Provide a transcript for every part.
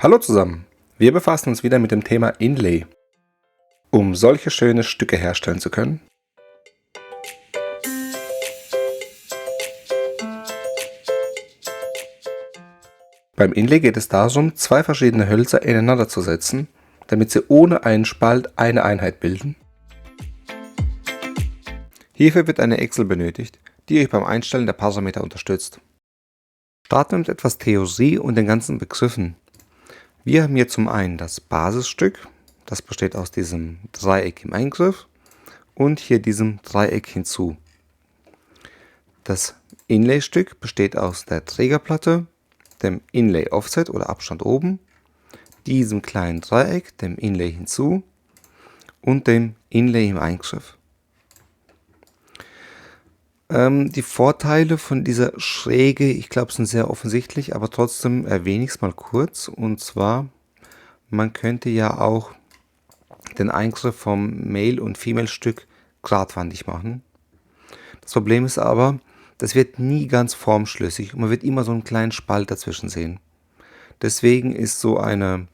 Hallo zusammen, wir befassen uns wieder mit dem Thema Inlay, um solche schöne Stücke herstellen zu können. Beim Inlay geht es darum, zwei verschiedene Hölzer ineinander zu setzen, damit sie ohne einen Spalt eine Einheit bilden. Hierfür wird eine Excel benötigt, die euch beim Einstellen der Parameter unterstützt. Starten wir mit etwas Theorie und den ganzen Begriffen. Wir haben hier zum einen das Basisstück, das besteht aus diesem Dreieck im Eingriff und hier diesem Dreieck hinzu. Das Inlay-Stück besteht aus der Trägerplatte, dem Inlay-Offset oder Abstand oben, diesem kleinen Dreieck, dem Inlay hinzu und dem Inlay im Eingriff. Die Vorteile von dieser Schräge, ich glaube, sind sehr offensichtlich, aber trotzdem erwähne ich es mal kurz. Und zwar, man könnte ja auch den Eingriff vom Male- und Female-Stück geradwandig machen. Das Problem ist aber, das wird nie ganz formschlüssig und man wird immer so einen kleinen Spalt dazwischen sehen. Deswegen ist so eine,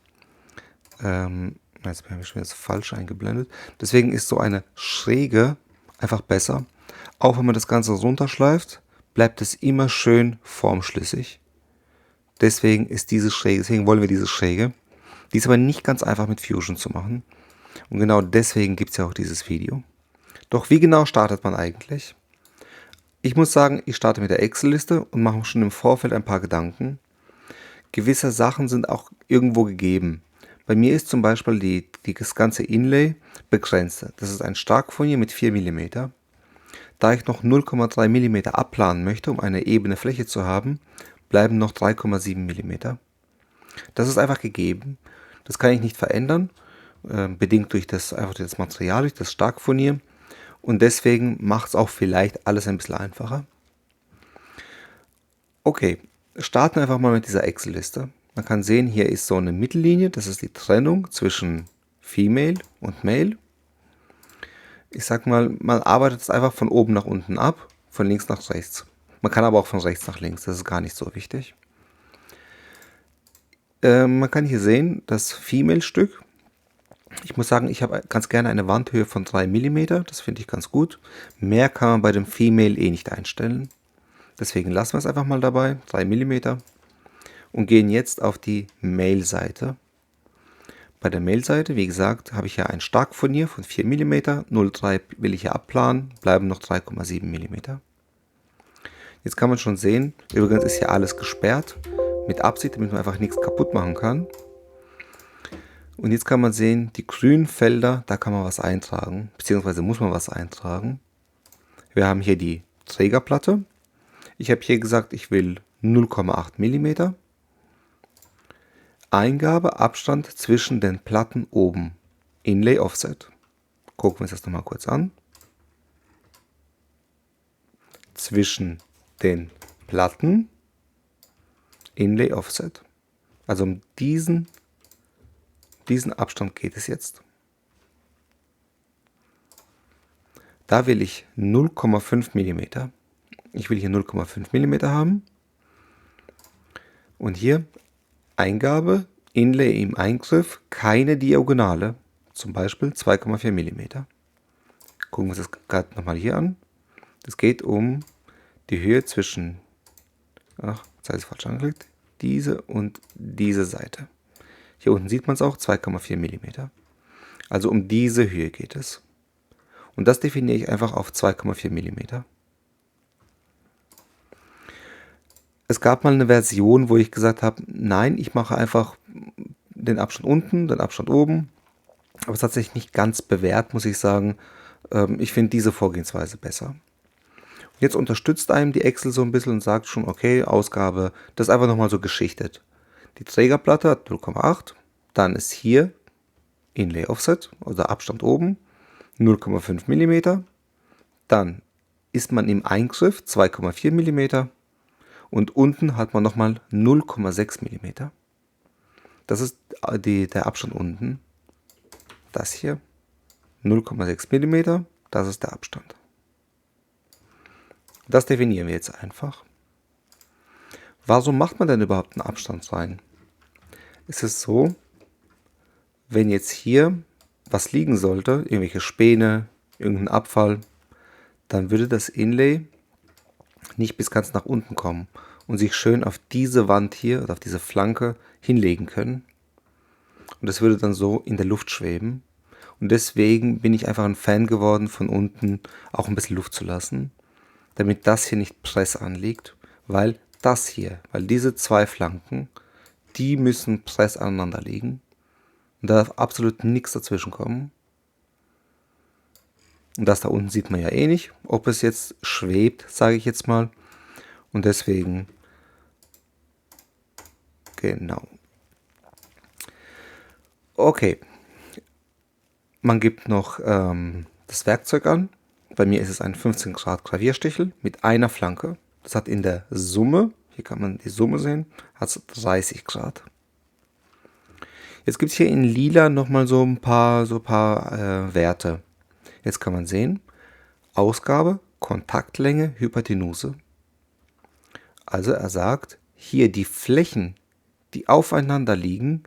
jetzt bin ich schon jetzt falsch eingeblendet, deswegen ist so eine Schräge einfach besser. Auch wenn man das Ganze runterschleift, bleibt es immer schön formschlüssig. Deswegen wollen wir diese Schräge. Die ist aber nicht ganz einfach mit Fusion zu machen. Und genau deswegen gibt es ja auch dieses Video. Doch wie genau startet man eigentlich? Ich muss sagen, ich starte mit der Excel-Liste und mache schon im Vorfeld ein paar Gedanken. Gewisse Sachen sind auch irgendwo gegeben. Bei mir ist zum Beispiel das ganze Inlay begrenzt. Das ist ein Starkfurnier mit 4 mm. Da ich noch 0,3 mm abplanen möchte, um eine ebene Fläche zu haben, bleiben noch 3,7 mm. Das ist einfach gegeben. Das kann ich nicht verändern, bedingt durch das Material, durch das Starkfurnier. Und deswegen macht es auch vielleicht alles ein bisschen einfacher. Okay, starten wir einfach mal mit dieser Excel-Liste. Man kann sehen, hier ist so eine Mittellinie, das ist die Trennung zwischen Female und Male. Ich sag mal, man arbeitet es einfach von oben nach unten ab, von links nach rechts. Man kann aber auch von rechts nach links, das ist gar nicht so wichtig. Man kann hier sehen, das Female-Stück. Ich muss sagen, ich habe ganz gerne eine Wandhöhe von 3 mm, das finde ich ganz gut. Mehr kann man bei dem Female eh nicht einstellen. Deswegen lassen wir es einfach mal dabei, 3 mm. Und gehen jetzt auf die Male-Seite. Bei der Male-Seite, wie gesagt, habe ich ja ein Starkfurnier von 4 mm, 0,3 will ich hier abplanen, bleiben noch 3,7 mm. Jetzt kann man schon sehen, übrigens ist hier alles gesperrt, mit Absicht, damit man einfach nichts kaputt machen kann. Und jetzt kann man sehen, die grünen Felder, da kann man was eintragen, beziehungsweise muss man was eintragen. Wir haben hier die Trägerplatte. Ich habe hier gesagt, ich will 0,8 mm. Eingabe, Abstand zwischen den Platten oben. Inlay Offset. Gucken wir uns das nochmal kurz an. Zwischen den Platten. Inlay Offset. Also um diesen Abstand geht es jetzt. Da will ich 0,5 mm. Ich will hier 0,5 mm haben. Und hier Eingabe, Inlay im Eingriff, keine Diagonale, zum Beispiel 2,4 mm. Gucken wir uns das gerade nochmal hier an. Es geht um die Höhe zwischen, jetzt habe ich es falsch angeklickt, diese und diese Seite. Hier unten sieht man es auch, 2,4 mm. Also um diese Höhe geht es. Und das definiere ich einfach auf 2,4 mm. Es gab mal eine Version, wo ich gesagt habe, nein, ich mache einfach den Abstand unten, den Abstand oben. Aber es hat sich nicht ganz bewährt, muss ich sagen. Ich finde diese Vorgehensweise besser. Jetzt unterstützt einem die Excel so ein bisschen und sagt schon, okay, Ausgabe, das ist einfach nochmal so geschichtet. Die Trägerplatte hat 0,8, dann ist hier Inlay Offset oder Abstand oben 0,5 mm. Dann ist man im Eingriff 2,4 mm. Und unten hat man nochmal 0,6 mm. Das ist der Abstand unten. Das hier 0,6 mm, das ist der Abstand. Das definieren wir jetzt einfach. Warum macht man denn überhaupt einen Abstand rein? ist es so, wenn jetzt hier was liegen sollte, irgendwelche Späne, irgendein Abfall, dann würde das Inlay nicht bis ganz nach unten kommen und sich schön auf diese Wand hier oder auf diese Flanke hinlegen können. Und das würde dann so in der Luft schweben. Und deswegen bin ich einfach ein Fan geworden, von unten auch ein bisschen Luft zu lassen, damit das hier nicht press anliegt, weil diese zwei Flanken, die müssen press aneinander liegen. Und da darf absolut nichts dazwischen kommen. Und das da unten sieht man ja eh nicht, ob es jetzt schwebt, sage ich jetzt mal. Und deswegen, genau. Okay, man gibt noch das Werkzeug an. Bei mir ist es ein 15 Grad Gravierstichel mit einer Flanke. Das hat in der Summe, hier kann man die Summe sehen, hat es 30 Grad. Jetzt gibt es hier in lila nochmal so ein paar Werte. Jetzt kann man sehen, Ausgabe, Kontaktlänge, Hypertenuse. Also er sagt, hier die Flächen, die aufeinander liegen,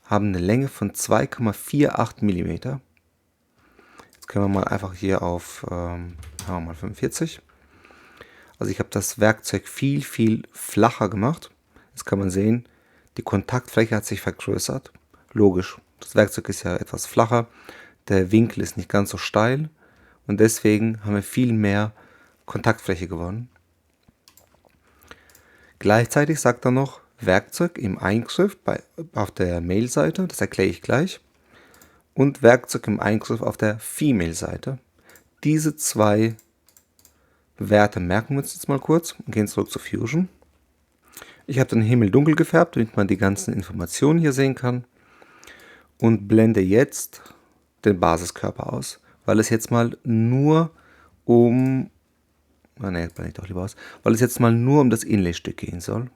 haben eine Länge von 2,48 mm. Jetzt können wir mal einfach hier auf haben wir mal 45. Also ich habe das Werkzeug viel, viel flacher gemacht. Jetzt kann man sehen, die Kontaktfläche hat sich vergrößert. Logisch, das Werkzeug ist ja etwas flacher, der Winkel ist nicht ganz so steil und deswegen haben wir viel mehr Kontaktfläche gewonnen. Gleichzeitig sagt er noch Werkzeug im Eingriff auf der Male-Seite, das erkläre ich gleich, und Werkzeug im Eingriff auf der Female-Seite. Diese zwei Werte merken wir uns jetzt mal kurz und gehen zurück zu Fusion. Ich habe den Himmel dunkel gefärbt, damit man die ganzen Informationen hier sehen kann und blende jetzt den Basiskörper aus, weil es jetzt mal nur um das Inlay-Stück gehen soll.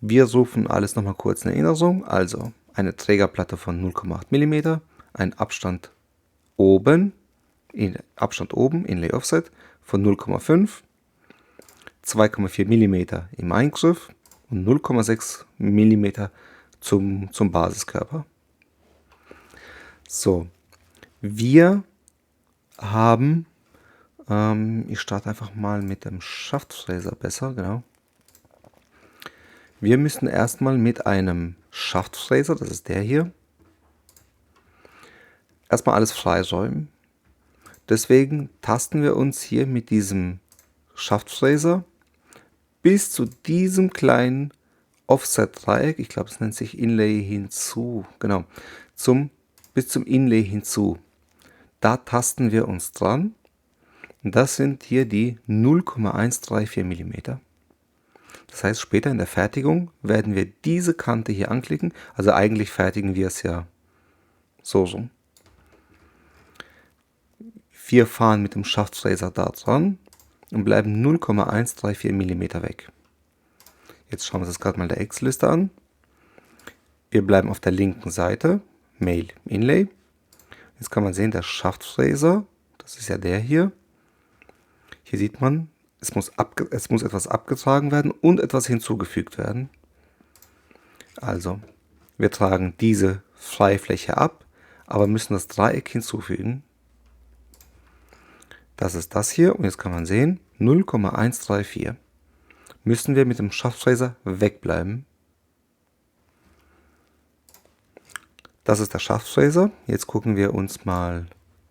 Wir rufen alles nochmal kurz in Erinnerung. Also eine Trägerplatte von 0,8 mm, ein Abstand oben, Inlay Offset von 0,5, 2,4 mm im Eingriff und 0,6 mm zum Basiskörper. So, wir haben, ich starte einfach mal mit dem Schaftfräser besser, genau. Wir müssen erstmal mit einem Schaftfräser, das ist der hier, erstmal alles freiräumen. Deswegen tasten wir uns hier mit diesem Schaftfräser bis zu diesem kleinen Offset-Dreieck, ich glaube es nennt sich Inlay hinzu, genau, bis zum Inlay hinzu. Da tasten wir uns dran. Und das sind hier die 0,134 mm. Das heißt, später in der Fertigung werden wir diese Kante hier anklicken. Also eigentlich fertigen wir es ja so rum. Wir fahren mit dem Schaftfräser da dran und bleiben 0,134 mm weg. Jetzt schauen wir uns das gerade mal der Excel-Liste an. Wir bleiben auf der linken Seite, Male Inlay. Jetzt kann man sehen, der Schaftfräser, das ist ja der hier. Hier sieht man, es muss etwas abgetragen werden und etwas hinzugefügt werden. Also, wir tragen diese Freifläche ab, aber müssen das Dreieck hinzufügen. Das ist das hier und jetzt kann man sehen, 0,134. Müssen wir mit dem Schaftfräser wegbleiben. Das ist der Schaftfräser. Jetzt gucken wir uns mal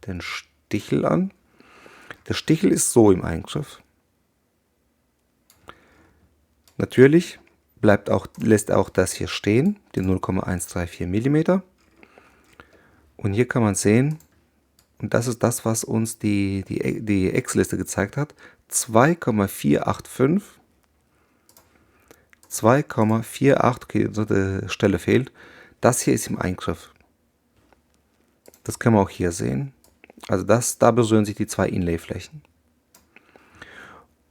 den Stichel an. Der Stichel ist so im Eingriff. Natürlich lässt auch das hier stehen, die 0,134 mm. Und hier kann man sehen, und das ist das, was uns die Excel-Liste gezeigt hat, 2,485. 2,48, okay, die dritte Stelle fehlt. Das hier ist im Eingriff. Das können wir auch hier sehen. Also da berühren sich die zwei Inlay-Flächen.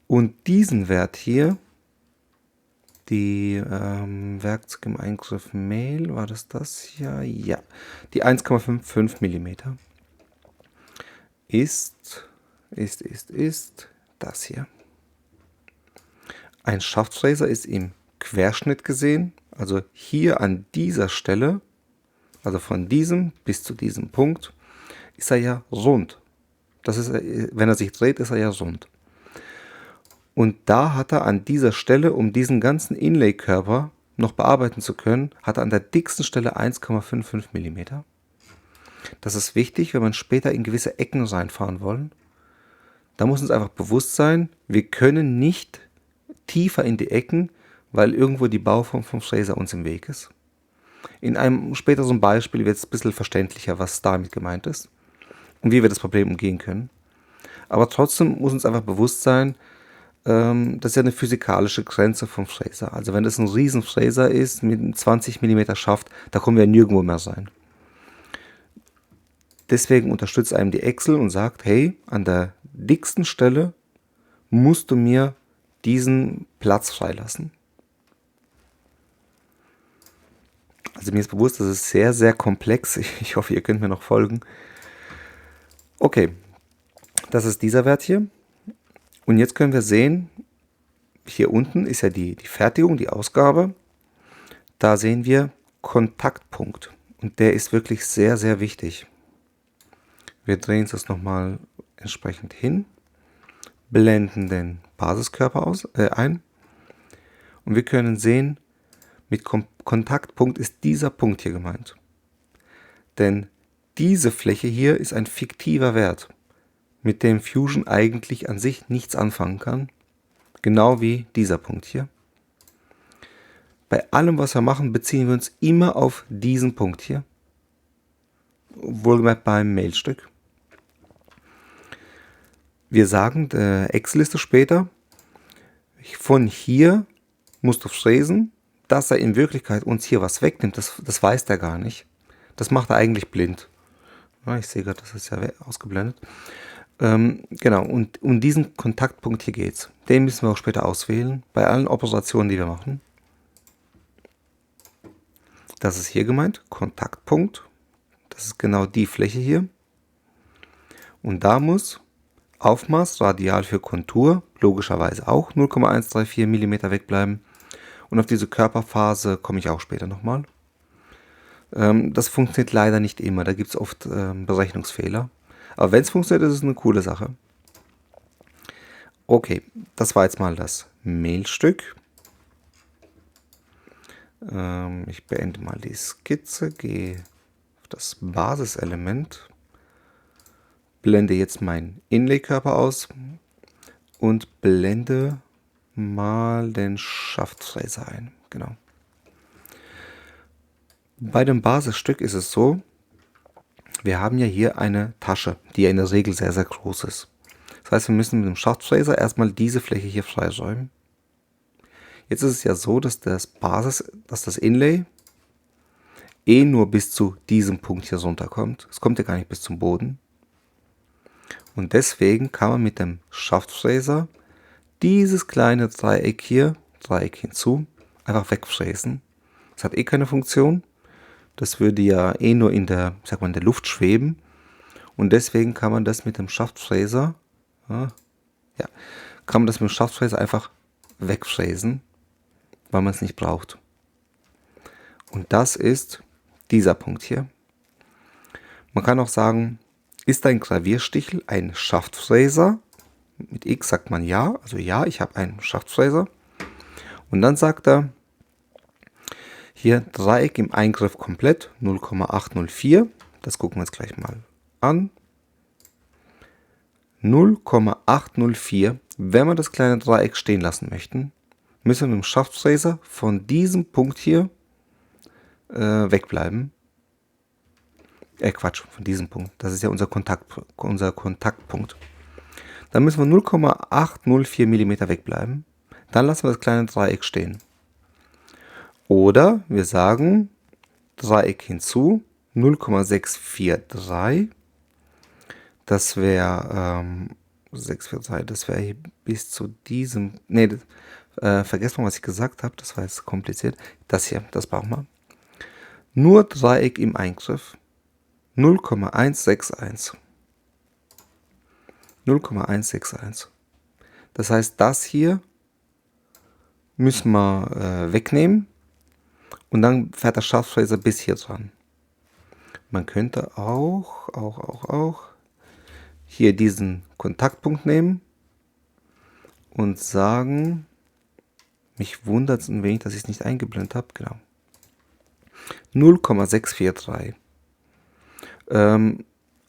Und diesen Wert hier, die Werkzeug im Eingriff Male, war das hier? Ja, die 1,55 mm ist das hier. Ein Schaftfräser ist im Querschnitt gesehen Also hier an dieser Stelle, also von diesem bis zu diesem Punkt, ist er ja rund. Das ist, wenn er sich dreht, ist er ja rund. Und da hat er an dieser Stelle, um diesen ganzen Inlay-Körper noch bearbeiten zu können, hat er an der dicksten Stelle 1,55 mm. Das ist wichtig, wenn man später in gewisse Ecken reinfahren wollen. Da muss uns einfach bewusst sein, wir können nicht tiefer in die Ecken, weil irgendwo die Bauform vom Fräser uns im Weg ist. In einem späteren Beispiel wird es ein bisschen verständlicher, was damit gemeint ist und wie wir das Problem umgehen können. Aber trotzdem muss uns einfach bewusst sein, das ist ja eine physikalische Grenze vom Fräser. Also wenn das ein riesen Fräser ist mit einem 20 mm Schaft, da kommen wir nirgendwo mehr rein. Deswegen unterstützt einem die Excel und sagt, hey, an der dicksten Stelle musst du mir diesen Platz freilassen. Also mir ist bewusst, das ist sehr, sehr komplex. Ich hoffe, ihr könnt mir noch folgen. Okay, das ist dieser Wert hier. Und jetzt können wir sehen, hier unten ist ja die Fertigung, die Ausgabe. Da sehen wir Kontaktpunkt. Und der ist wirklich sehr, sehr wichtig. Wir drehen uns das nochmal entsprechend hin, blenden den Basiskörper ein und wir können sehen, mit Kontaktpunkt ist dieser Punkt hier gemeint. Denn diese Fläche hier ist ein fiktiver Wert, mit dem Fusion eigentlich an sich nichts anfangen kann, genau wie dieser Punkt hier. Bei allem, was wir machen, beziehen wir uns immer auf diesen Punkt hier, wohlgemerkt beim Mailstück. Wir sagen der Excel-Liste später, von hier musst du fräsen, dass er in Wirklichkeit uns hier was wegnimmt, das weiß der gar nicht. Das macht er eigentlich blind. Ja, ich sehe gerade, das ist ja ausgeblendet. Genau, und um diesen Kontaktpunkt hier geht es. Den müssen wir auch später auswählen, bei allen Operationen, die wir machen. Das ist hier gemeint, Kontaktpunkt. Das ist genau die Fläche hier. Und da muss Aufmaß, Radial für Kontur, logischerweise auch 0,134 mm wegbleiben. Und auf diese Körperphase komme ich auch später nochmal. Das funktioniert leider nicht immer, da gibt es oft Berechnungsfehler. Aber wenn es funktioniert, ist es eine coole Sache. Okay, das war jetzt mal das Mailstück. Ich beende mal die Skizze, gehe auf das Basiselement, blende jetzt meinen Inlay-Körper aus und blende mal den Schaftfräser ein. Genau. Bei dem Basisstück ist es so, wir haben ja hier eine Tasche, die ja in der Regel sehr, sehr groß ist. Das heißt, wir müssen mit dem Schaftfräser erstmal diese Fläche hier freiräumen. Jetzt ist es ja so, dass das Inlay nur bis zu diesem Punkt hier runterkommt. Es kommt ja gar nicht bis zum Boden. Und deswegen kann man mit dem Schaftfräser dieses kleine Dreieck hier, Dreieck hinzu, einfach wegfräsen. Das hat keine Funktion. Das würde ja nur in der, in der Luft schweben. Und deswegen kann man das mit dem Schaftfräser, einfach wegfräsen, weil man es nicht braucht. Und das ist dieser Punkt hier. Man kann auch sagen, ist ein Gravierstichel ein Schaftfräser? Mit X sagt man ja, also ja, ich habe einen Schaftfräser. Und dann sagt er, hier Dreieck im Eingriff komplett, 0,804. Das gucken wir uns gleich mal an. 0,804. Wenn wir das kleine Dreieck stehen lassen möchten, müssen wir mit dem Schaftfräser von diesem Punkt hier wegbleiben. Von diesem Punkt. Das ist ja unser Kontaktpunkt. Dann müssen wir 0,804 mm wegbleiben. Dann lassen wir das kleine Dreieck stehen. Oder wir sagen Dreieck hinzu, 0,643. Das wäre 643, das wäre bis zu diesem. Ne, vergesst mal, was ich gesagt habe, das war jetzt kompliziert. Das hier, das brauchen wir. Nur Dreieck im Eingriff. 0,161. 0,161. Das heißt, das hier müssen wir wegnehmen. Und dann fährt der Schaftfräser bis hier dran. Man könnte auch hier diesen Kontaktpunkt nehmen und sagen, mich wundert es ein wenig, dass ich es nicht eingeblendet habe, genau. 0,643.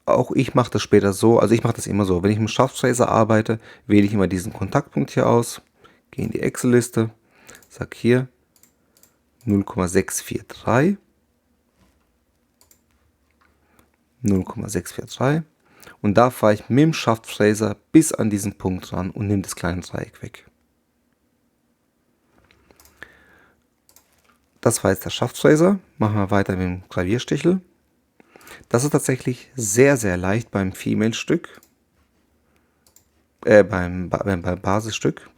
Auch ich mache das später so, also ich mache das immer so. Wenn ich mit dem Schaftfräser arbeite, wähle ich immer diesen Kontaktpunkt hier aus, gehe in die Excel-Liste, sage hier 0,643, 0,643 und da fahre ich mit dem Schaftfräser bis an diesen Punkt ran und nehme das kleine Dreieck weg. Das war jetzt der Schaftfräser. Machen wir weiter mit dem Gravierstichel. Das ist tatsächlich sehr, sehr leicht beim Female-Stück, beim Basisstück.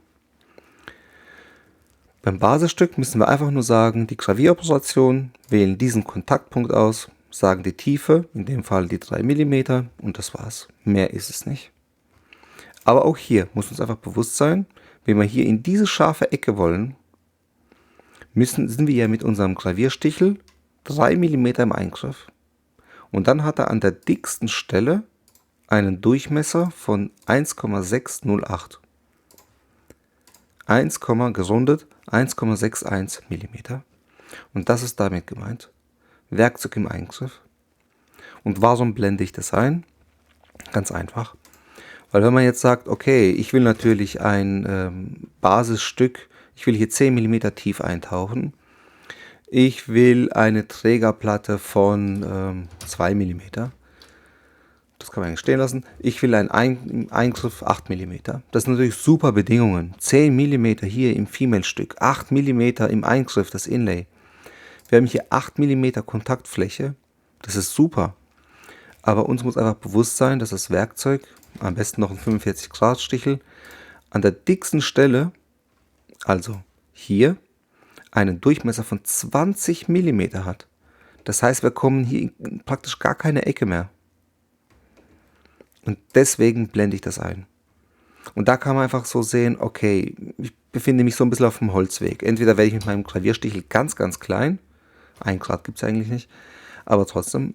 Beim Basisstück müssen wir einfach nur sagen, die Gravieroperation, wählen diesen Kontaktpunkt aus, sagen die Tiefe, in dem Fall die 3 mm und das war's. Mehr ist es nicht. Aber auch hier muss uns einfach bewusst sein, wenn wir hier in diese scharfe Ecke wollen, sind wir ja mit unserem Gravierstichel 3 mm im Eingriff. Und dann hat er an der dicksten Stelle einen Durchmesser von 1,608. Gerundet 1,61 mm. Und das ist damit gemeint. Werkzeug im Eingriff. Und warum blende ich das ein? Ganz einfach. Weil wenn man jetzt sagt, okay, ich will natürlich ein Basisstück, ich will hier 10 mm tief eintauchen. Ich will eine Trägerplatte von 2 mm. Das kann man eigentlich stehen lassen. Ich will einen Eingriff 8 mm. Das sind natürlich super Bedingungen. 10 mm hier im Female-Stück, 8 mm im Eingriff, das Inlay. Wir haben hier 8 mm Kontaktfläche. Das ist super. Aber uns muss einfach bewusst sein, dass das Werkzeug, am besten noch ein 45 Grad Stichel, an der dicksten Stelle, also hier, einen Durchmesser von 20 mm hat. Das heißt, wir kommen hier in praktisch gar keine Ecke mehr. Und deswegen blende ich das ein. Und da kann man einfach so sehen, okay, ich befinde mich so ein bisschen auf dem Holzweg. Entweder werde ich mit meinem Gravierstichel ganz, ganz klein, 1 Grad gibt es eigentlich nicht, aber trotzdem,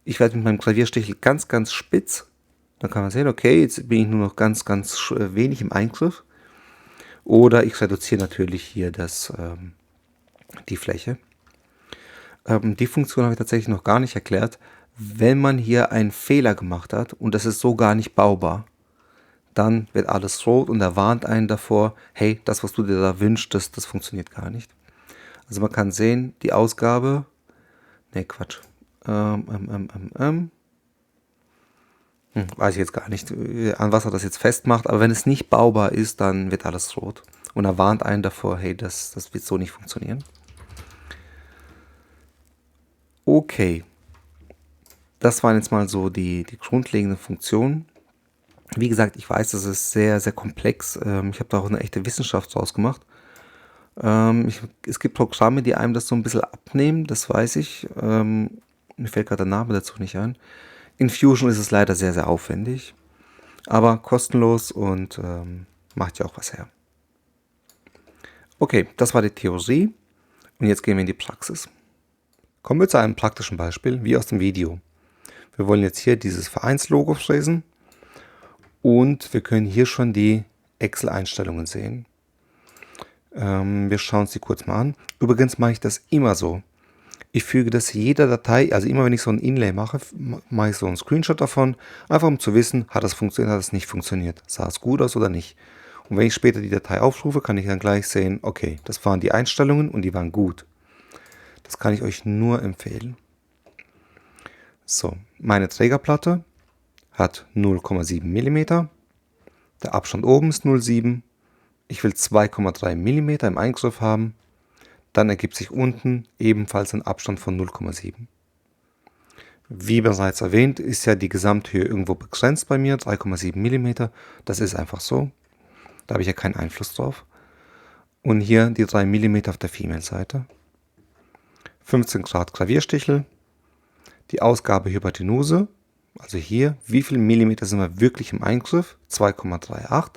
ich werde mit meinem Gravierstichel ganz, ganz spitz. Dann kann man sehen, okay, jetzt bin ich nur noch ganz, ganz wenig im Eingriff. Oder ich reduziere natürlich hier die Fläche. Die Funktion habe ich tatsächlich noch gar nicht erklärt. Wenn man hier einen Fehler gemacht hat und das ist so gar nicht baubar, dann wird alles rot und er warnt einen davor, hey, das, was du dir da wünschst, das funktioniert gar nicht. Also man kann sehen, die Ausgabe, weiß ich jetzt gar nicht, an was er das jetzt festmacht, aber wenn es nicht baubar ist, dann wird alles rot. Und er warnt einen davor, hey, das wird so nicht funktionieren. Okay, das waren jetzt mal so die grundlegenden Funktionen. Wie gesagt, ich weiß, das ist sehr, sehr komplex. Ich habe da auch eine echte Wissenschaft draus gemacht. Es gibt Programme, die einem das so ein bisschen abnehmen, das weiß ich. Mir fällt gerade der Name dazu nicht ein. In Fusion ist es leider sehr, sehr aufwendig, aber kostenlos und macht ja auch was her. Okay, das war die Theorie und jetzt gehen wir in die Praxis. Kommen wir zu einem praktischen Beispiel, wie aus dem Video. Wir wollen jetzt hier dieses Vereinslogo fräsen und wir können hier schon die Excel-Einstellungen sehen. Wir schauen uns die kurz mal an. Übrigens mache ich das immer so. Ich füge das jeder Datei, also immer wenn ich so ein Inlay mache, mache ich so einen Screenshot davon, einfach um zu wissen, hat das funktioniert, hat das nicht funktioniert, sah es gut aus oder nicht. Und wenn ich später die Datei aufrufe, kann ich dann gleich sehen, okay, das waren die Einstellungen und die waren gut. Das kann ich euch nur empfehlen. So, meine Trägerplatte hat 0,7 mm, der Abstand oben ist 0,7, ich will 2,3 mm im Eingriff haben, dann ergibt sich unten ebenfalls ein Abstand von 0,7. Wie bereits erwähnt, ist ja die Gesamthöhe irgendwo begrenzt bei mir, 3,7 mm, das ist einfach so, da habe ich ja keinen Einfluss drauf. Und hier die 3 mm auf der Female-Seite. 15 Grad Gravierstichel, die Ausgabe Hypotenuse, also hier, wie viel Millimeter sind wir wirklich im Eingriff? 2,38,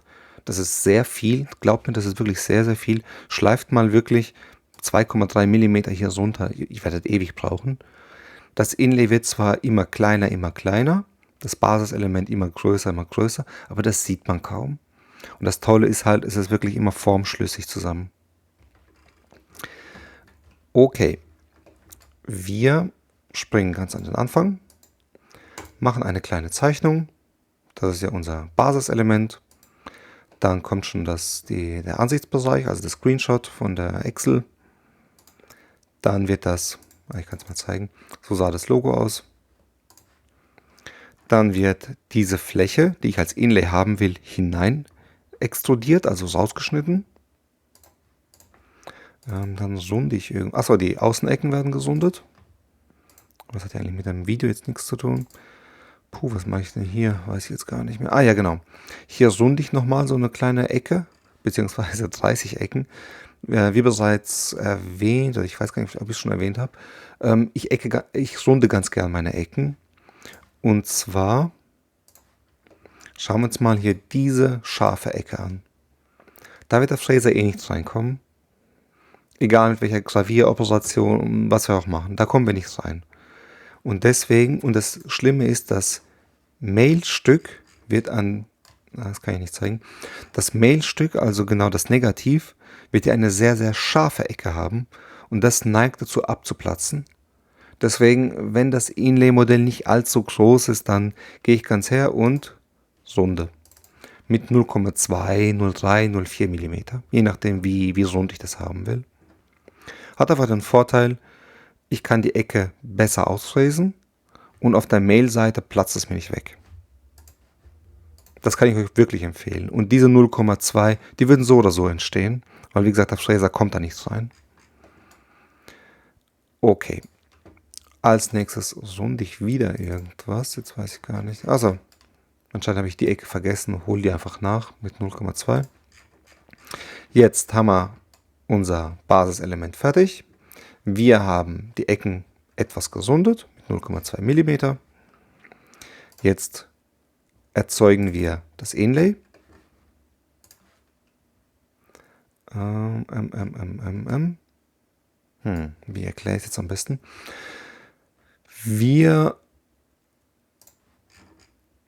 das ist sehr viel, glaubt mir, das ist wirklich sehr, sehr viel. Schleift mal wirklich 2,3 mm hier runter, ich werde das ewig brauchen. Das Inlay wird zwar immer kleiner, das Basiselement immer größer, aber das sieht man kaum. Und das Tolle ist halt, es ist wirklich immer formschlüssig zusammen. Okay, wir springen ganz an den Anfang, machen eine kleine Zeichnung. Das ist ja unser Basiselement. Dann kommt schon der Ansichtsbereich, also der Screenshot von der Excel. Dann wird das, ich kann es mal zeigen, so sah das Logo aus. Dann wird diese Fläche, die ich als Inlay haben will, hinein extrudiert, also rausgeschnitten. Dann runde ich irgendwie. Achso, die Außenecken werden gesundet. Das hat ja eigentlich mit dem Video jetzt nichts zu tun. Puh, was mache ich denn hier? Weiß ich jetzt gar nicht mehr. Ah ja, genau. Hier runde ich nochmal so eine kleine Ecke, beziehungsweise 30 Ecken. Wie bereits erwähnt, oder ich weiß gar nicht, ob ich es schon erwähnt habe, ich runde ganz gern meine Ecken. Und zwar schauen wir uns mal hier diese scharfe Ecke an. Da wird der Fräser eh nicht reinkommen. Egal mit welcher Gravieroperation, was wir auch machen, da kommen wir nicht rein. Und deswegen, und das Schlimme ist, das Mailstück wird das kann ich nicht zeigen, das Mailstück, also genau das Negativ, wird ja eine sehr, sehr scharfe Ecke haben und das neigt dazu abzuplatzen. Deswegen, wenn das Inlay-Modell nicht allzu groß ist, dann gehe ich ganz her und runde. Mit 0,2, 0,3, 0,4 mm, je nachdem wie rund ich das haben will. Hat aber den Vorteil, ich kann die Ecke besser ausfräsen und auf der Mail-Seite platzt es mir nicht weg. Das kann ich euch wirklich empfehlen. Und diese 0,2, die würden so oder so entstehen, weil wie gesagt, der Fräser kommt da nicht rein. Okay. Als nächstes runde ich wieder irgendwas. Jetzt weiß ich gar nicht. Also, anscheinend habe ich die Ecke vergessen. Hole die einfach nach mit 0,2. Jetzt haben wir unser Basiselement fertig. Wir haben die Ecken etwas gesundet mit 0,2 mm. Jetzt erzeugen wir das Inlay. Wie erkläre ich es jetzt am besten? Wir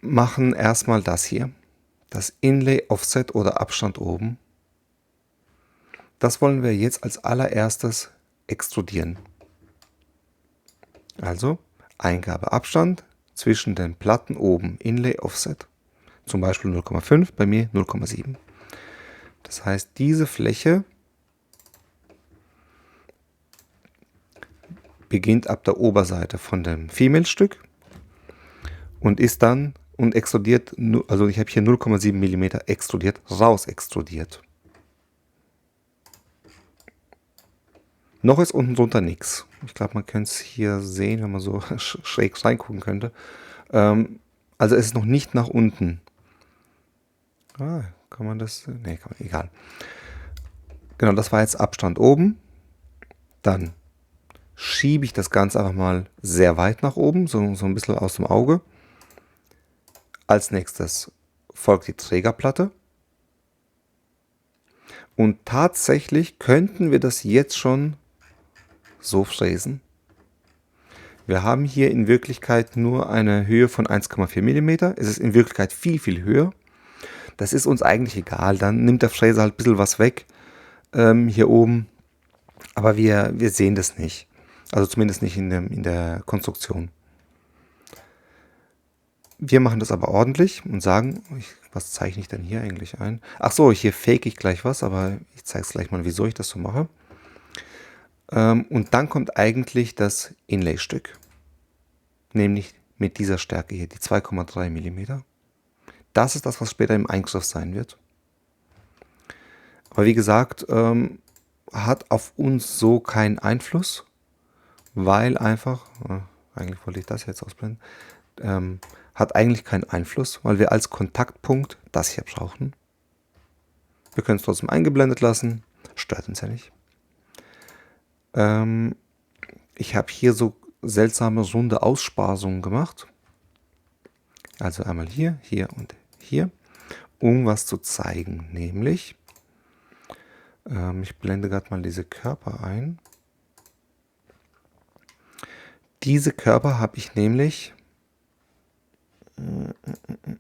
machen erstmal das hier, das Inlay Offset oder Abstand oben. Das wollen wir jetzt als allererstes extrudieren. Also Eingabe Abstand zwischen den Platten oben, Inlay Offset, zum Beispiel 0,5, bei mir 0,7. Das heißt, diese Fläche beginnt ab der Oberseite von dem Female-Stück und ist dann und extrudiert, also ich habe hier 0,7 mm extrudiert, raus extrudiert. Noch ist unten drunter nichts. Ich glaube, man könnte es hier sehen, wenn man so schräg reingucken könnte. Also es ist noch nicht nach unten. Kann man das? Ne, egal. Genau, das war jetzt Abstand oben. Dann schiebe ich das Ganze einfach mal sehr weit nach oben, so ein bisschen aus dem Auge. Als nächstes folgt die Trägerplatte. Und tatsächlich könnten wir das jetzt schon so fräsen. Wir haben hier in Wirklichkeit nur eine Höhe von 1,4 mm. Es ist in Wirklichkeit viel, viel höher. Das ist uns eigentlich egal. Dann nimmt der Fräser halt ein bisschen was weg hier oben. Aber wir sehen das nicht. Also zumindest nicht in der Konstruktion. Wir machen das aber ordentlich und sagen, was zeichne ich denn hier eigentlich ein? Ach so, hier fake ich gleich was, aber ich zeige es gleich mal, wieso ich das so mache. Und dann kommt eigentlich das Inlay-Stück. Nämlich mit dieser Stärke hier, die 2,3 mm. Das ist das, was später im Eingriff sein wird. Aber wie gesagt, hat auf uns so keinen Einfluss, weil einfach, eigentlich wollte ich das jetzt ausblenden, hat eigentlich keinen Einfluss, weil wir als Kontaktpunkt das hier brauchen. Wir können es trotzdem eingeblendet lassen, stört uns ja nicht. Ich habe hier so seltsame runde Aussparungen gemacht. Also einmal hier, hier und hier, um was zu zeigen. Nämlich, Ich blende gerade mal diese Körper ein. Diese Körper habe ich nämlich...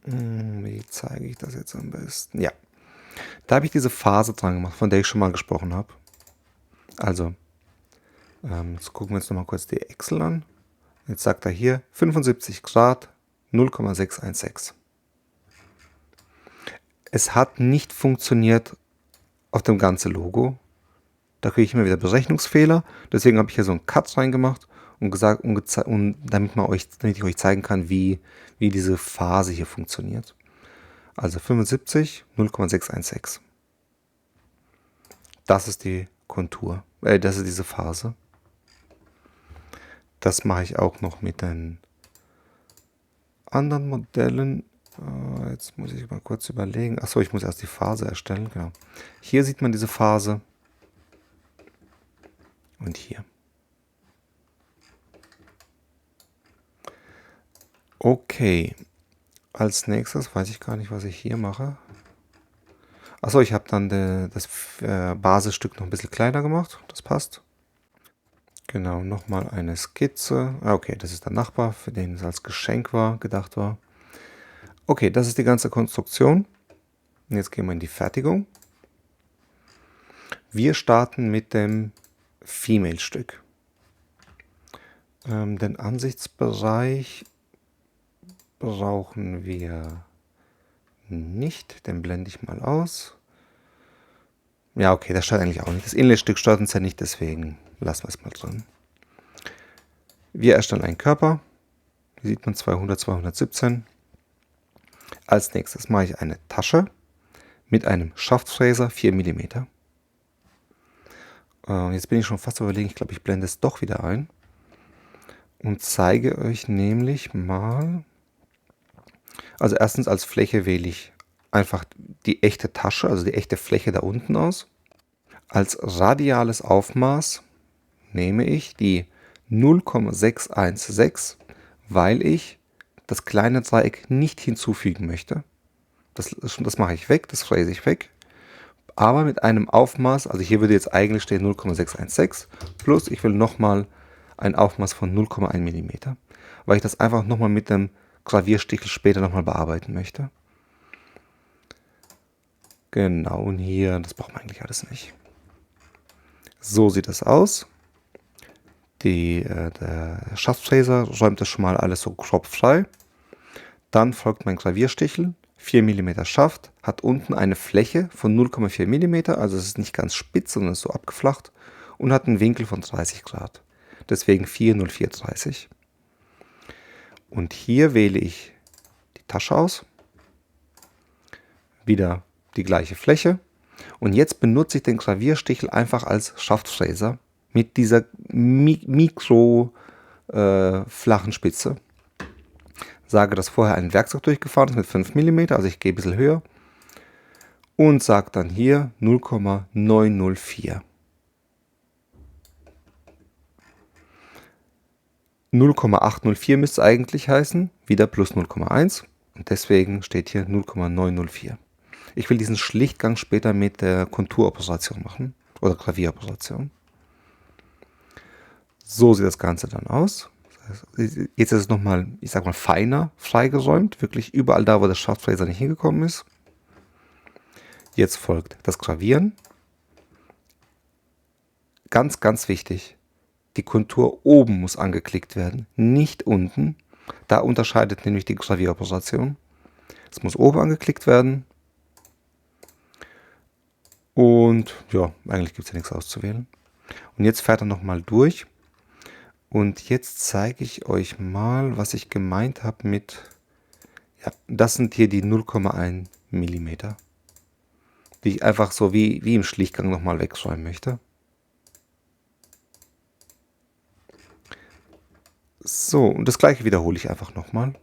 Wie zeige ich das jetzt am besten? Ja, da habe ich diese Phase dran gemacht, von der ich schon mal gesprochen habe. Also, jetzt gucken wir uns nochmal kurz die Excel an. Jetzt sagt er hier 75 Grad, 0,616. Es hat nicht funktioniert auf dem ganzen Logo. Da kriege ich immer wieder Berechnungsfehler. Deswegen habe ich hier so einen Cut reingemacht und gesagt, damit ich euch zeigen kann, wie diese Phase hier funktioniert. Also 75, 0,616. Das ist die Kontur. Das ist diese Phase. Das mache ich auch noch mit den anderen Modellen. Jetzt muss ich mal kurz überlegen. Achso, ich muss erst die Phase erstellen. Genau. Hier sieht man diese Phase. Und hier. Okay. Als nächstes weiß ich gar nicht, was ich hier mache. Achso, ich habe dann das Basisstück noch ein bisschen kleiner gemacht. Das passt. Genau, nochmal eine Skizze. Okay, das ist der Nachbar, für den es als Geschenk gedacht war. Okay, das ist die ganze Konstruktion. Und jetzt gehen wir in die Fertigung. Wir starten mit dem Female-Stück. Den Ansichtsbereich brauchen wir nicht. Den blende ich mal aus. Ja, okay, das stört eigentlich auch nicht. Das Inlay-Stück stört uns ja nicht, deswegen lassen wir es mal drin. Wir erstellen einen Körper. Hier sieht man 200, 217. Als nächstes mache ich eine Tasche mit einem Schaftfräser 4 mm. Jetzt bin ich schon fast überlegen, ich glaube, ich blende es doch wieder ein und zeige euch nämlich mal, also erstens als Fläche wähle ich einfach die echte Tasche, also die echte Fläche da unten aus. Als radiales Aufmaß nehme ich die 0,616, weil ich das kleine Dreieck nicht hinzufügen möchte. Das mache ich weg, das fräse ich weg. Aber mit einem Aufmaß, also hier würde jetzt eigentlich stehen 0,616 plus ich will nochmal ein Aufmaß von 0,1 mm, weil ich das einfach nochmal mit dem Gravierstichel später nochmal bearbeiten möchte. Genau, und hier, das braucht man eigentlich alles nicht. So sieht das aus. Der Schaftfräser räumt das schon mal alles so grob frei. Dann folgt mein Gravierstichel. 4 mm Schaft, hat unten eine Fläche von 0,4 mm, also es ist nicht ganz spitz, sondern ist so abgeflacht und hat einen Winkel von 30 Grad. Deswegen 40430. Und hier wähle ich die Tasche aus. Wieder die gleiche Fläche. Und jetzt benutze ich den Gravierstichel einfach als Schaftfräser mit dieser mikro flachen Spitze. Sage, dass vorher ein Werkzeug durchgefahren ist mit 5 mm, also ich gehe ein bisschen höher. Und sage dann hier 0,904. 0,804 müsste es eigentlich heißen, wieder plus 0,1 und deswegen steht hier 0,904. Ich will diesen Schlichtgang später mit der Konturoperation machen oder Gravieroperation. So sieht das Ganze dann aus. Jetzt ist es nochmal, ich sag mal, feiner freigeräumt, wirklich überall da, wo der Schaftfräser nicht hingekommen ist. Jetzt folgt das Gravieren. Ganz, ganz wichtig, die Kontur oben muss angeklickt werden, nicht unten. Da unterscheidet nämlich die Gravieroperation. Es muss oben angeklickt werden. Und ja, eigentlich gibt es ja nichts auszuwählen. Und jetzt fährt er nochmal durch. Und jetzt zeige ich euch mal, was ich gemeint habe mit, ja, das sind hier die 0,1 mm, die ich einfach so wie im Schlichtgang nochmal wegräumen möchte. So, und das gleiche wiederhole ich einfach nochmal.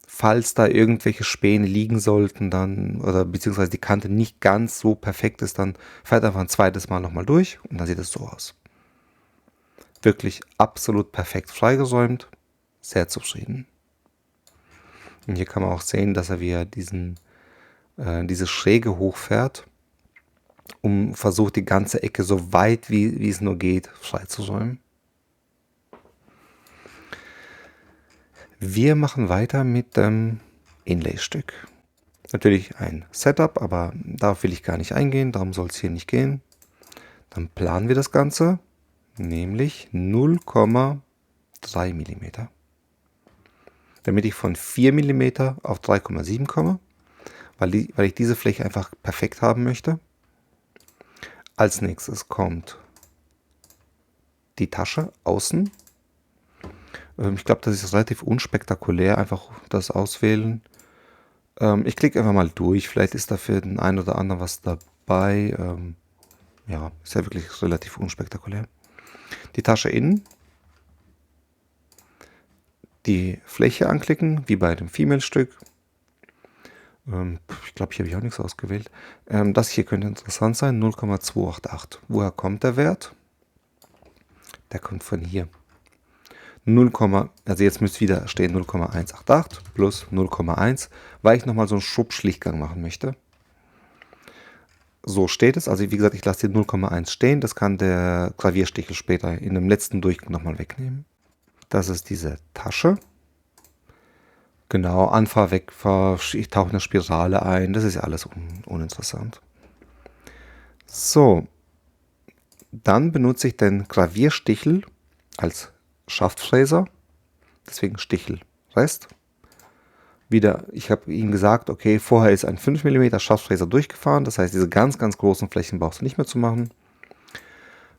Falls da irgendwelche Späne liegen sollten, dann, oder beziehungsweise die Kante nicht ganz so perfekt ist, dann fährt einfach ein zweites Mal nochmal durch und dann sieht es so aus. Wirklich absolut perfekt freigeräumt, sehr zufrieden. Und hier kann man auch sehen, dass er wieder diese Schräge hochfährt. versucht die ganze Ecke so weit wie es nur geht freizuräumen. Wir machen weiter mit dem Inlay-Stück. Natürlich ein Setup, aber darauf will ich gar nicht eingehen, darum soll es hier nicht gehen. Dann planen wir das Ganze, nämlich 0,3 mm. Damit ich von 4 mm auf 3,7 komme, weil ich diese Fläche einfach perfekt haben möchte. Als nächstes kommt die Tasche außen. Ich glaube, das ist relativ unspektakulär, einfach das auswählen. Ich klicke einfach mal durch, vielleicht ist da für den einen oder anderen was dabei. Ja, ist ja wirklich relativ unspektakulär. Die Tasche innen. Die Fläche anklicken, wie bei dem Female-Stück. Ich glaube, hier habe ich auch nichts ausgewählt. Das hier könnte interessant sein, 0,288. Woher kommt der Wert? Der kommt von hier. 0, also jetzt müsste wieder stehen 0,188 plus 0,1, weil ich nochmal so einen Schubschlichtgang machen möchte. So steht es, also wie gesagt, ich lasse hier 0,1 stehen, das kann der Gravierstichel später in dem letzten Durchgang nochmal wegnehmen. Das ist diese Tasche. Genau, Anfahr, Wegfahr, ich tauche eine Spirale ein, das ist ja alles uninteressant. So, dann benutze ich den Gravierstichel als Schaftfräser, deswegen Stichelrest. Wieder, ich habe Ihnen gesagt, okay, vorher ist ein 5 mm Schaftfräser durchgefahren, das heißt, diese ganz großen Flächen brauchst du nicht mehr zu machen.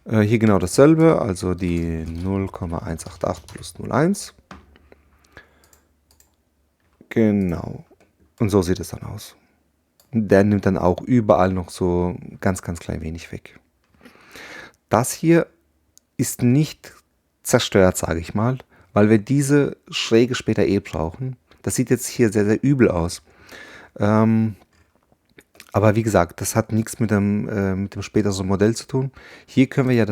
Hier genau dasselbe, also die 0,188 plus 0,1. Genau. Und so sieht es dann aus. Der nimmt dann auch überall noch so ganz klein wenig weg. Das hier ist nicht zerstört, sage ich mal, weil wir diese Schräge später brauchen. Das sieht jetzt hier sehr übel aus. Aber wie gesagt, das hat nichts mit dem späteren Modell zu tun. Hier können wir ja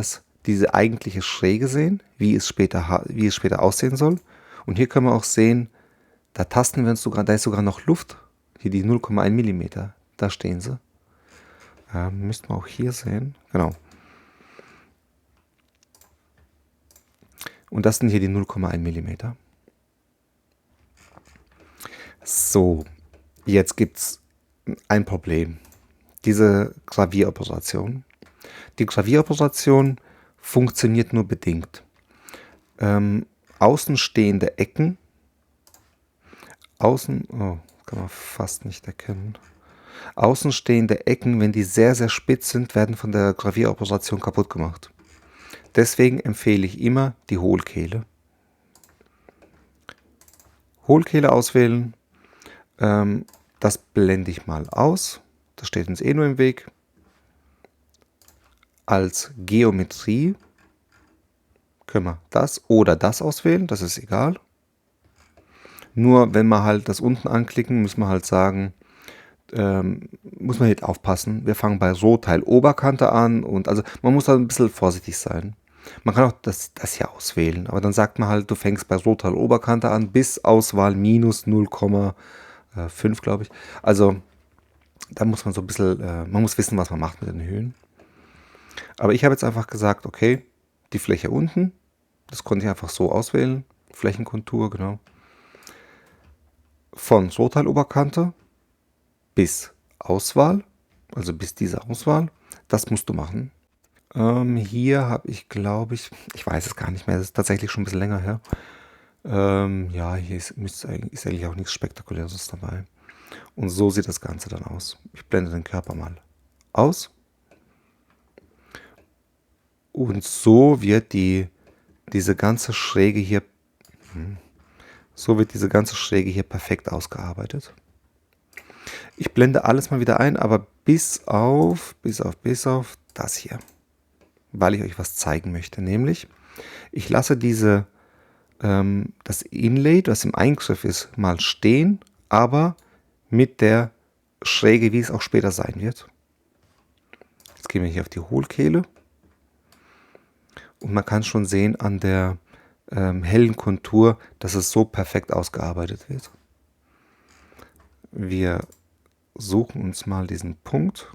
diese eigentliche Schräge sehen, wie es später aussehen soll. Und hier können wir auch sehen, da tasten wir uns sogar, da ist sogar noch Luft. Hier die 0,1 mm, da stehen sie. Müssten wir auch hier sehen. Genau. Und das sind hier die 0,1 mm. So, jetzt gibt es ein Problem. Diese Gravieroperation. Die Gravieroperation funktioniert nur bedingt. Außenstehende Ecken, kann man fast nicht erkennen. Außenstehende Ecken, wenn die sehr spitz sind, werden von der Gravieroperation kaputt gemacht. Deswegen empfehle ich immer die Hohlkehle. Hohlkehle auswählen. Das blende ich mal aus. Das steht uns eh nur im Weg. Als Geometrie können wir das oder das auswählen. Das ist egal. Nur wenn wir halt das unten anklicken, müssen wir halt sagen, muss man halt aufpassen. Wir fangen bei Rohteil Oberkante an und also man muss da ein bisschen vorsichtig sein. Man kann auch das hier auswählen, aber dann sagt man halt, du fängst bei Rohteil Oberkante an bis Auswahl minus 0,5, glaube ich. Also da muss man so ein bisschen, man muss wissen, was man macht mit den Höhen. Aber ich habe jetzt einfach gesagt, okay, die Fläche unten, das konnte ich einfach so auswählen. Flächenkontur, genau. Von Rohteil Oberkante bis Auswahl, also bis diese Auswahl, das musst du machen. Hier habe ich, glaube ich weiß es gar nicht mehr, das ist tatsächlich schon ein bisschen länger her. Ja, hier ist eigentlich auch nichts Spektakuläres dabei. Und so sieht das Ganze dann aus. Ich blende den Körper mal aus. Und so wird diese ganze Schräge hier perfekt ausgearbeitet. Ich blende alles mal wieder ein, aber bis auf das hier, weil ich euch was zeigen möchte. Nämlich, ich lasse das Inlay, das im Eingriff ist, mal stehen, aber mit der Schräge, wie es auch später sein wird. Jetzt gehen wir hier auf die Hohlkehle. Und man kann schon sehen an der hellen Kontur, dass es so perfekt ausgearbeitet wird. Wir suchen uns mal diesen Punkt.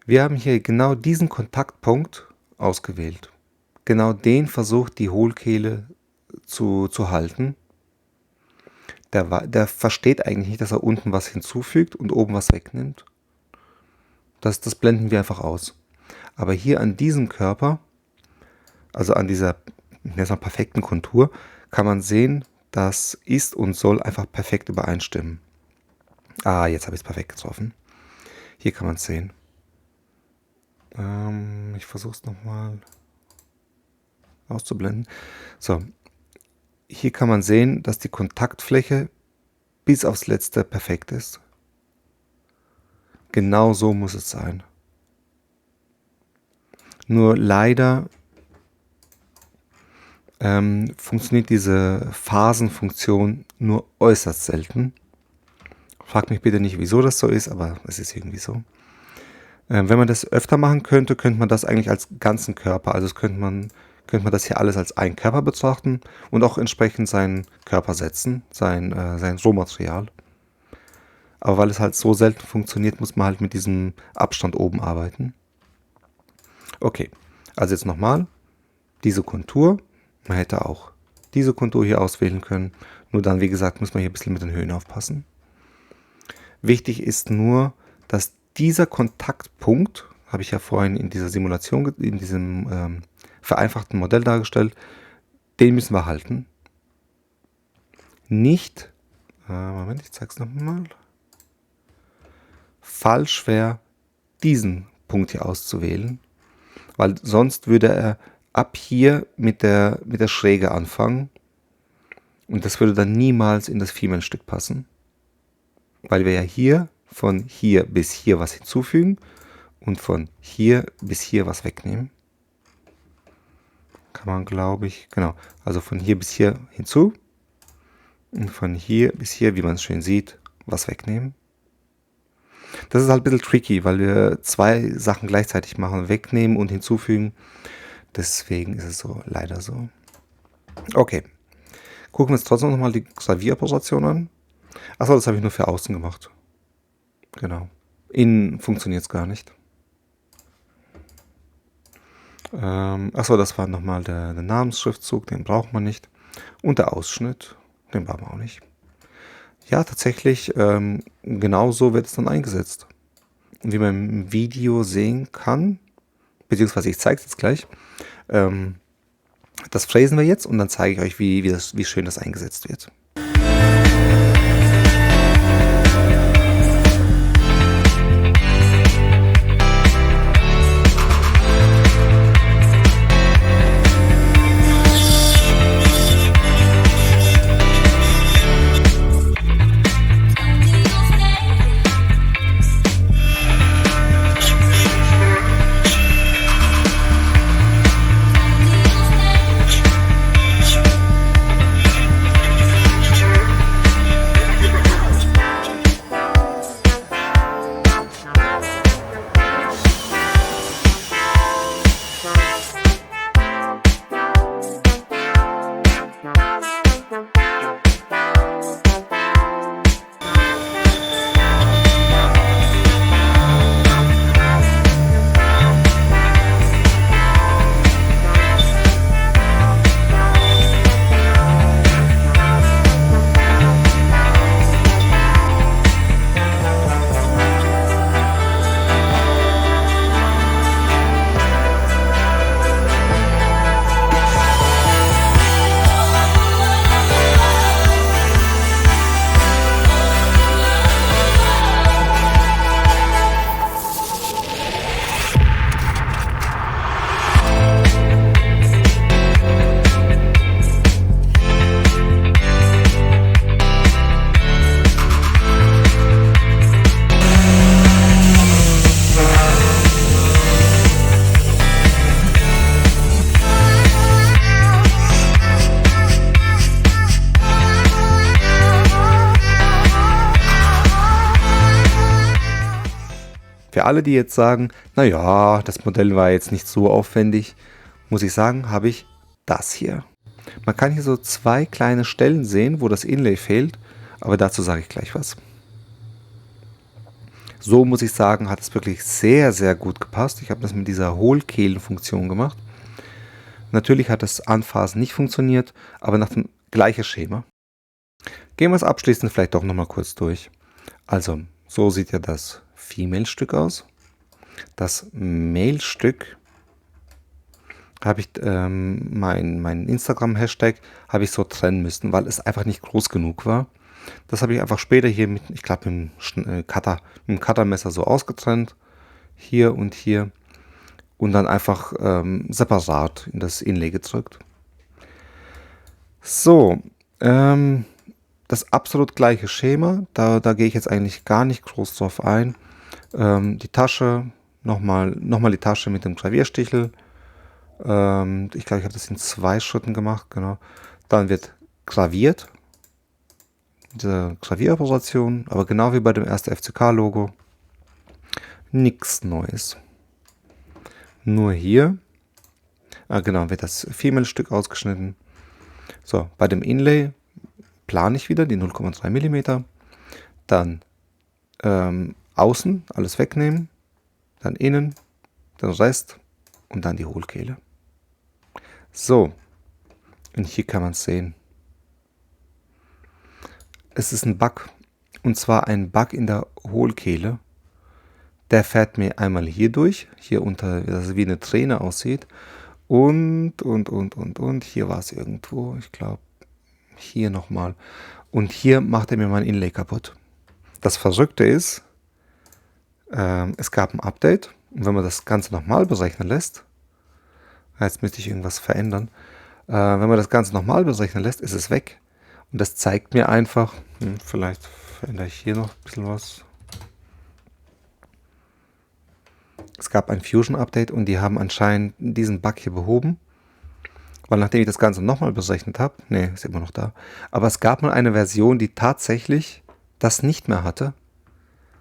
Wir haben hier genau diesen Kontaktpunkt ausgewählt. Genau den versucht die Hohlkehle zu halten. Der versteht eigentlich nicht, dass er unten was hinzufügt und oben was wegnimmt. Das blenden wir einfach aus. Aber hier an diesem Körper, also an dieser perfekten Kontur, kann man sehen, dass ist und soll einfach perfekt übereinstimmen. Ah, jetzt habe ich es perfekt getroffen. Hier kann man es sehen. Ich versuche es nochmal auszublenden. So, hier kann man sehen, dass die Kontaktfläche bis aufs Letzte perfekt ist. Genau so muss es sein. Nur leider funktioniert diese Phasenfunktion nur äußerst selten. Frag mich bitte nicht, wieso das so ist, aber es ist irgendwie so. Wenn man das öfter machen könnte, könnte man das eigentlich als ganzen Körper, also könnte man das hier alles als einen Körper betrachten und auch entsprechend seinen Körper setzen, sein Rohmaterial. Aber weil es halt so selten funktioniert, muss man halt mit diesem Abstand oben arbeiten. Okay, also jetzt nochmal, diese Kontur. Man hätte auch diese Kontur hier auswählen können. Nur dann, wie gesagt, muss man hier ein bisschen mit den Höhen aufpassen. Wichtig ist nur, dass dieser Kontaktpunkt, habe ich ja vorhin in dieser Simulation, in diesem vereinfachten Modell dargestellt, den müssen wir halten. Nicht, Moment, ich zeige es nochmal. Falsch wäre, diesen Punkt hier auszuwählen, weil sonst würde er ab hier mit der Schräge anfangen und das würde dann niemals in das Female-Stück passen, weil wir ja hier von hier bis hier was hinzufügen und von hier bis hier was wegnehmen. Kann man, glaube ich, genau, also von hier bis hier hinzu und von hier bis hier, wie man es schön sieht, was wegnehmen. Das ist halt ein bisschen tricky, weil wir zwei Sachen gleichzeitig machen, wegnehmen und hinzufügen. Deswegen ist es so, leider so. Okay, gucken wir uns trotzdem nochmal die Gravieroperation an. Achso, das habe ich nur für außen gemacht. Genau. Innen funktioniert es gar nicht. Achso, das war nochmal der Namensschriftzug, den braucht man nicht. Und der Ausschnitt, den brauchen wir auch nicht. Ja, tatsächlich, genau so wird es dann eingesetzt. Und wie man im Video sehen kann, beziehungsweise ich zeige es jetzt gleich, das fräsen wir jetzt und dann zeige ich euch, wie schön das eingesetzt wird. Für alle, die jetzt sagen, naja, das Modell war jetzt nicht so aufwendig, muss ich sagen, habe ich das hier. Man kann hier so zwei kleine Stellen sehen, wo das Inlay fehlt, aber dazu sage ich gleich was. So muss ich sagen, hat es wirklich sehr, sehr gut gepasst. Ich habe das mit dieser Hohlkehlenfunktion gemacht. Natürlich hat das Anfassen nicht funktioniert, aber nach dem gleichen Schema. Gehen wir es abschließend vielleicht doch nochmal kurz durch. Also, so sieht ja das Female-Stück aus. Das Male-Stück habe ich mein Instagram-Hashtag habe ich so trennen müssen, weil es einfach nicht groß genug war. Das habe ich einfach später hier mit, ich glaube, mit dem Cuttermesser so ausgetrennt. Hier und hier. Und dann einfach separat in das Inlay gedrückt. So, das absolut gleiche Schema. Da gehe ich jetzt eigentlich gar nicht groß drauf ein. Die Tasche, nochmal die Tasche mit dem Gravierstichel. Ich glaube, ich habe das in 2 Schritten gemacht, genau. Dann wird graviert. Diese Gravieroperation, aber genau wie bei dem 1. FCK-Logo. Nichts Neues. Nur hier, genau, wird das Female-Stück ausgeschnitten. So, bei dem Inlay plane ich wieder die 0,3 mm. Dann außen alles wegnehmen. Dann innen, den Rest und dann die Hohlkehle. So, und hier kann man es sehen. Es ist ein Bug, und zwar ein Bug in der Hohlkehle. Der fährt mir einmal hier durch, hier unter, dass es wie eine Träne aussieht. Und hier war es irgendwo, ich glaube, hier nochmal. Und hier macht er mir mein Inlay kaputt. Das Verrückte ist, es gab ein Update. Und wenn man das Ganze nochmal berechnen lässt, jetzt müsste ich irgendwas verändern, wenn man das Ganze nochmal berechnen lässt, ist es weg. Und das zeigt mir einfach, vielleicht verändere ich hier noch ein bisschen was. Es gab ein Fusion-Update und die haben anscheinend diesen Bug hier behoben. Weil nachdem ich das Ganze nochmal berechnet habe, ist immer noch da, aber es gab mal eine Version, die tatsächlich das nicht mehr hatte.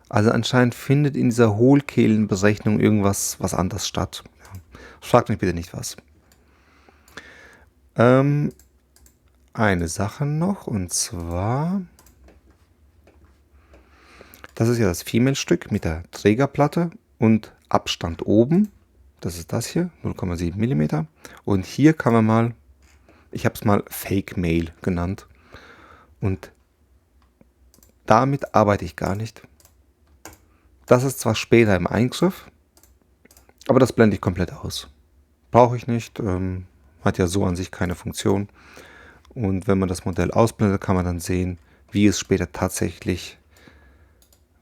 Also anscheinend findet in dieser Hohlkehlenberechnung irgendwas was anderes statt. Ja. Fragt mich bitte nicht was. Eine Sache noch, und zwar, das ist ja das Female-Stück mit der Trägerplatte und Abstand oben. Das ist das hier, 0,7 mm. Und hier kann man mal, ich habe es mal Fake Male genannt. Und damit arbeite ich gar nicht. Das ist zwar später im Eingriff, aber das blende ich komplett aus. Brauche ich nicht, hat ja so an sich keine Funktion. Und wenn man das Modell ausblendet, kann man dann sehen, wie es später tatsächlich,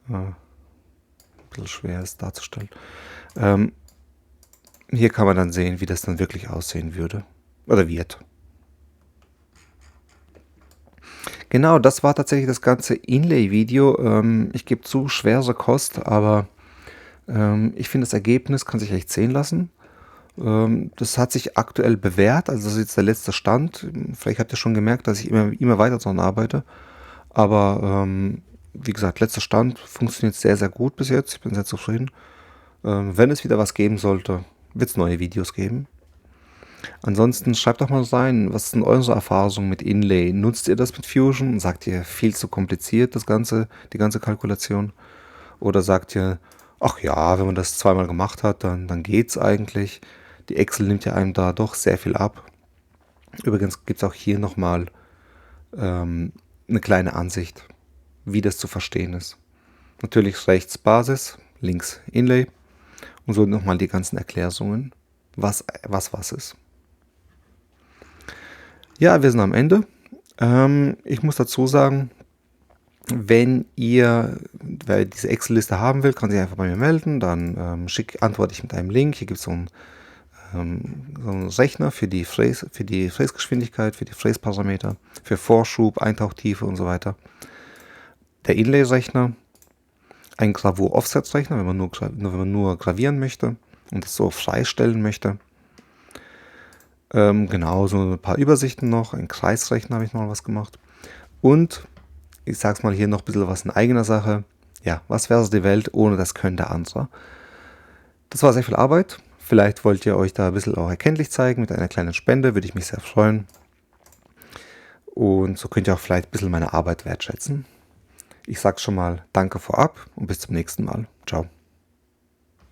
ein bisschen schwer ist darzustellen, hier kann man dann sehen, wie das dann wirklich aussehen würde oder wird. Genau, das war tatsächlich das ganze Inlay-Video. Ich gebe zu, schwere Kost, aber ich finde, das Ergebnis kann sich echt sehen lassen. Das hat sich aktuell bewährt, also das ist jetzt der letzte Stand. Vielleicht habt ihr schon gemerkt, dass ich immer weiter daran arbeite. Aber wie gesagt, letzter Stand funktioniert sehr, sehr gut bis jetzt. Ich bin sehr zufrieden. Wenn es wieder was geben sollte, wird es neue Videos geben. Ansonsten schreibt doch mal rein, was sind eure Erfahrungen mit Inlay? Nutzt ihr das mit Fusion? Sagt ihr, viel zu kompliziert die ganze Kalkulation? Oder sagt ihr, ach ja, wenn man das zweimal gemacht hat, dann geht's eigentlich. Die Excel nimmt ja einem da doch sehr viel ab. Übrigens gibt es auch hier nochmal eine kleine Ansicht, wie das zu verstehen ist. Natürlich rechts Basis, links Inlay und so nochmal die ganzen Erklärungen, was ist. Ja, wir sind am Ende. Ich muss dazu sagen, wenn ihr diese Excel-Liste haben will, kann sich einfach bei mir melden. Dann antworte ich mit einem Link. Hier gibt es so einen Rechner für die Fräsgeschwindigkeit, für die Fräsparameter, für Vorschub, Eintauchtiefe und so weiter. Der Inlay-Rechner, ein Gravur-Offset-Rechner, wenn man nur gravieren möchte und es so freistellen möchte. Genau, so ein paar Übersichten noch. Ein Kreisrechner habe ich noch was gemacht. Und ich sage es mal hier noch ein bisschen was in eigener Sache. Ja, was wäre die Welt ohne das Können der anderen? Das war sehr viel Arbeit. Vielleicht wollt ihr euch da ein bisschen auch erkenntlich zeigen mit einer kleinen Spende, würde ich mich sehr freuen. Und so könnt ihr auch vielleicht ein bisschen meine Arbeit wertschätzen. Ich sage schon mal danke vorab und bis zum nächsten Mal. Ciao.